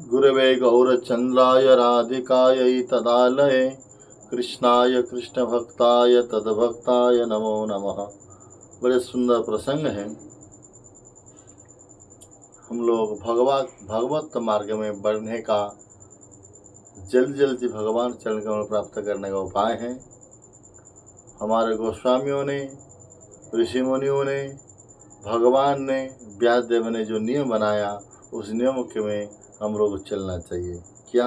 गुरवे गौरचन्द्राय राधिकायै तदालये कृष्णाय कृष्णभक्ताय तद्भक्ताय नमो नमः। बड़े सुंदर प्रसंग हैं। हम लोग भगवत मार्ग में बढ़ने का जल्दी जल्दी भगवान चरण कमल प्राप्त करने का उपाय है। हमारे गोस्वामियों ने, ऋषि मुनियों ने, भगवान ने, व्यासदेव ने जो नियम बनाया उस नियम के में हम लोग चलना चाहिए। क्या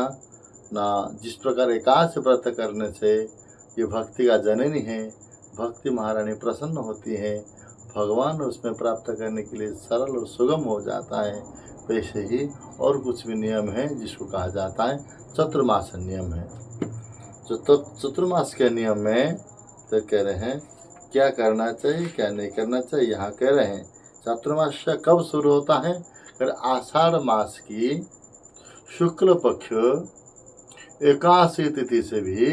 ना, जिस प्रकार एकादश व्रत करने से ये भक्ति का जननी है, भक्ति महारानी प्रसन्न होती है, भगवान उसमें प्राप्त करने के लिए सरल और सुगम हो जाता है, वैसे ही और कुछ भी नियम है जिसको कहा जाता है चतुर्मास नियम है। जो चतुर्मास के नियम में तो कह रहे हैं क्या करना चाहिए क्या नहीं करना चाहिए। यहाँ कह रहे हैं चातुर्मास कब शुरू होता है? आषाढ़ मास की शुक्ल पक्ष एकादशी तिथि से भी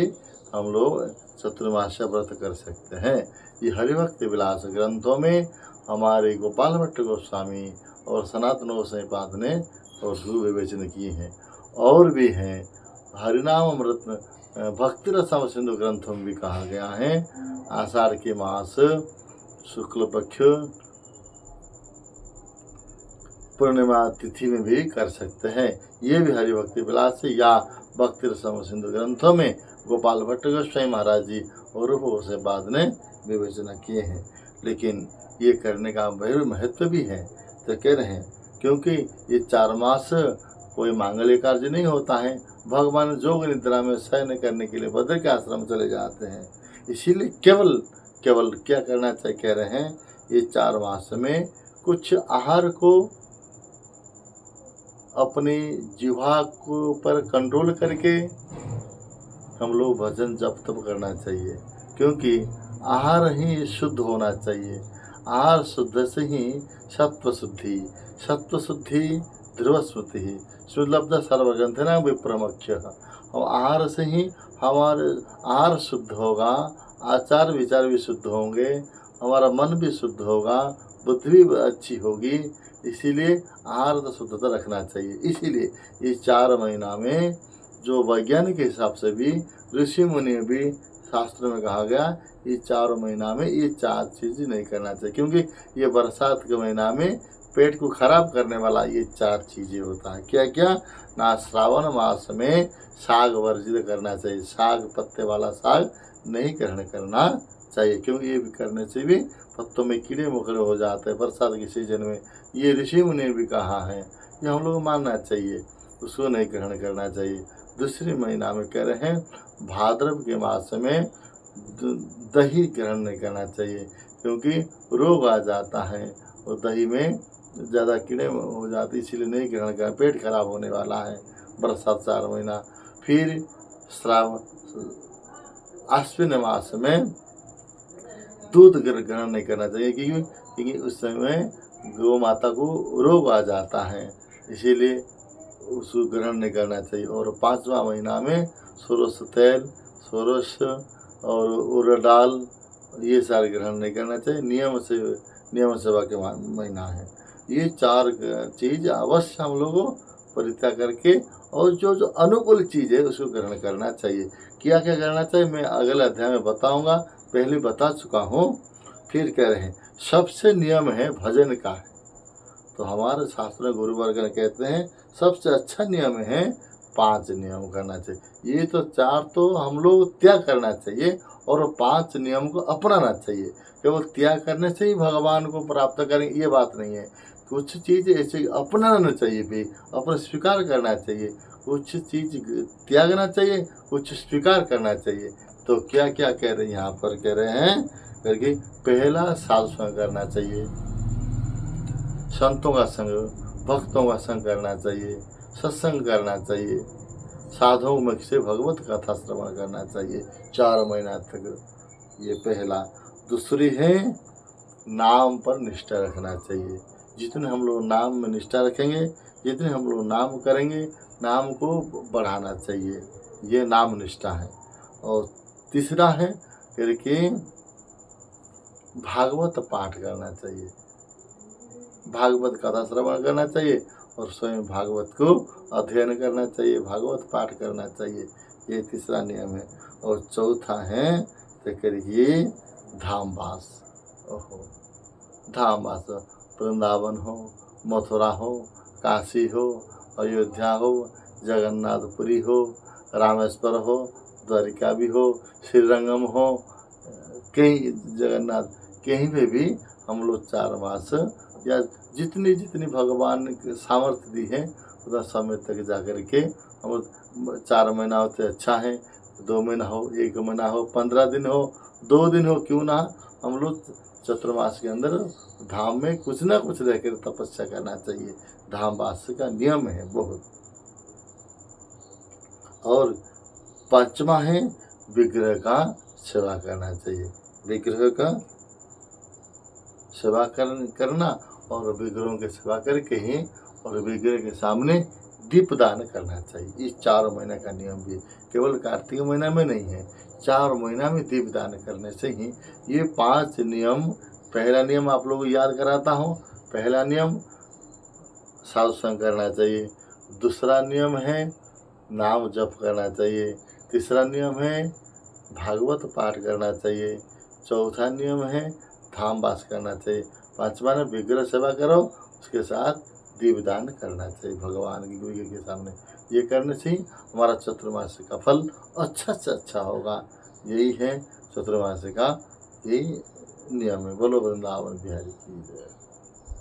हम लोग चतुर्मास व्रत कर सकते हैं। ये हरिभक्त विलास ग्रंथों में हमारे गोपाल भट्ट गोस्वामी और सनातन गोस्वामीपाद ने और सुविवेचन किए हैं। और भी हैं हरिनाम अमृत भक्ति रसम सिंधु ग्रंथों में भी कहा गया है आषाढ़ के मास शुक्ल पक्ष पूर्णिमा तिथि में भी कर सकते हैं। ये भी हरिभक्ति विलास या भक्ति रसम सिंधु ग्रंथों में गोपाल भट्ट गोस्वामी महाराज जी और से बाद ने विवेचना किए हैं। लेकिन ये करने का बहुत महत्व भी है। तो कह रहे हैं क्योंकि ये 4 मास कोई मांगलिक कार्य नहीं होता है। भगवान जोग निद्रा में शयन करने के लिए बद्र के आश्रम चले जाते हैं। इसीलिए केवल क्या करना चाहिए? कह रहे हैं ये 4 मास में कुछ आहार को अपनी जिह्वा को ऊपर कंट्रोल करके हम लोग भजन जप तप करना चाहिए। क्योंकि आहार ही शुद्ध होना चाहिए। आहार शुद्ध से ही सत्व शुद्धि ध्रुव स्मृति सुलब्ध सर्वग्रंथना विप्रमुख्य। और आहार से ही हमारे आहार शुद्ध होगा, आचार विचार भी शुद्ध होंगे, हमारा मन भी शुद्ध होगा, बुद्धि भी अच्छी होगी। इसीलिए आहार तो शुद्धता रखना चाहिए। इसीलिए इस 4 महीना में जो वैज्ञानिक के हिसाब से भी ऋषि मुनि भी शास्त्र में कहा गया ये 4 महीना में ये 4 चीज़ नहीं करना चाहिए। क्योंकि ये बरसात के महीना में पेट को खराब करने वाला ये 4 चीज़ें होता है। क्या क्या ना, श्रावण मास में साग वर्जित करना चाहिए। साग पत्ते वाला साग नहीं ग्रहण करना चाहिए। क्योंकि ये भी करने से भी पत्तों में कीड़े मकोड़े हो जाते हैं बरसात के सीजन में। ये ऋषि मुनि ने भी कहा है, ये हम लोग मानना चाहिए, उसको नहीं ग्रहण करना चाहिए। दूसरे महीना में कह रहे हैं भाद्रव के मास में दही ग्रहण नहीं करना चाहिए। क्योंकि रोग आ जाता है और दही में ज़्यादा कीड़े हो जाते, इसीलिए नहीं ग्रहण करना, पेट खराब होने वाला है बरसात 4 महीना। फिर आश्विन मास में दूध ग्रहण नहीं करना चाहिए। क्योंकि उस समय गौ माता को रोग आ जाता है, इसीलिए उसको ग्रहण नहीं करना चाहिए। और 5वां महीना में सोरस तेल, सोरस और उड़द दाल ये सारे ग्रहण नहीं करना चाहिए। नियम सेवा के महीना है। ये 4 चीज़ अवश्य हम लोगों परित्याग करके और जो अनुकूल चीज़ है उसको ग्रहण करना चाहिए। क्या क्या करना चाहिए मैं अगले अध्याय में बताऊंगा, पहले बता चुका हूँ। फिर कह रहे हैं सबसे नियम है भजन का है। तो हमारे शास्त्र में गुरुवर्ग कहते हैं सबसे अच्छा नियम है 5 नियम करना चाहिए। ये तो 4 तो हम लोग त्याग करना चाहिए और 5 नियम को अपनाना चाहिए। केवल त्याग करने से ही भगवान को प्राप्त करेंगे ये बात नहीं है। कुछ चीज़ ऐसे अपनाना चाहिए, भी अपना स्वीकार करना चाहिए। कुछ चीज़ त्यागना चाहिए, कुछ स्वीकार करना चाहिए। तो क्या क्या कह रहे हैं यहाँ पर? कह रहे हैं करके पहला साधु संग करना चाहिए, संतों का संग, भक्तों का संग करना चाहिए, सत्संग करना चाहिए, साधुओं में से भगवत कथा श्रवण करना चाहिए 4 महीना तक। ये पहला। दूसरी है नाम पर निष्ठा रखना चाहिए। जितने हम लोग नाम में निष्ठा रखेंगे, जितने हम लोग नाम करेंगे, नाम को बढ़ाना चाहिए। ये नाम निष्ठा है। और तीसरा है करके भागवत पाठ करना चाहिए, भागवत कथा श्रवण करना चाहिए और स्वयं भागवत को अध्ययन करना चाहिए, भागवत पाठ करना चाहिए। ये तीसरा नियम है। और चौथा है तो करिए धामवास। ओहो, धामवास, वृंदावन हो, मथुरा हो, काशी हो, अयोध्या हो, जगन्नाथपुरी हो, रामेश्वर हो, द्वारिका भी हो, श्रीरंगम हो, कहीं जगन्नाथ, कहीं पे भी हम लोग 4 मास या जितनी जितनी भगवान ने सामर्थ्य दी है उतना समय तक जा कर के हम लोग 4 महीना हो तो अच्छा है, 2 महीना हो, 1 महीना हो, 15 दिन हो, 2 दिन हो, क्यों ना हम लोग चतुर्मास के अंदर धाम में कुछ ना कुछ रहकर तपस्या करना चाहिए। धामवास का नियम है बहुत। और 5वां है विग्रह का सेवा करना चाहिए। विग्रह का सेवा करना और विग्रहों की सेवा करके ही और विग्रह के सामने दीपदान करना चाहिए। इस 4 महीने का नियम भी केवल कार्तिक महीना में नहीं है, 4 महीना में दीपदान करने से ही ये 5 नियम। पहला नियम आप लोगों को याद कराता हूँ। पहला नियम साधु संग करना चाहिए। दूसरा नियम है नाम जप करना चाहिए। तीसरा नियम है भागवत पाठ करना चाहिए। चौथा नियम है धामवास करना चाहिए। 5वां ने विग्रह सेवा करो, उसके साथ दीपदान करना चाहिए भगवान की विग्रह के सामने। ये करने से ही हमारा चतुर्मास का फल अच्छा से अच्छा होगा। यही है चतुर्मास का यही नियम है। बोलो वृंदावन बिहारी की जय।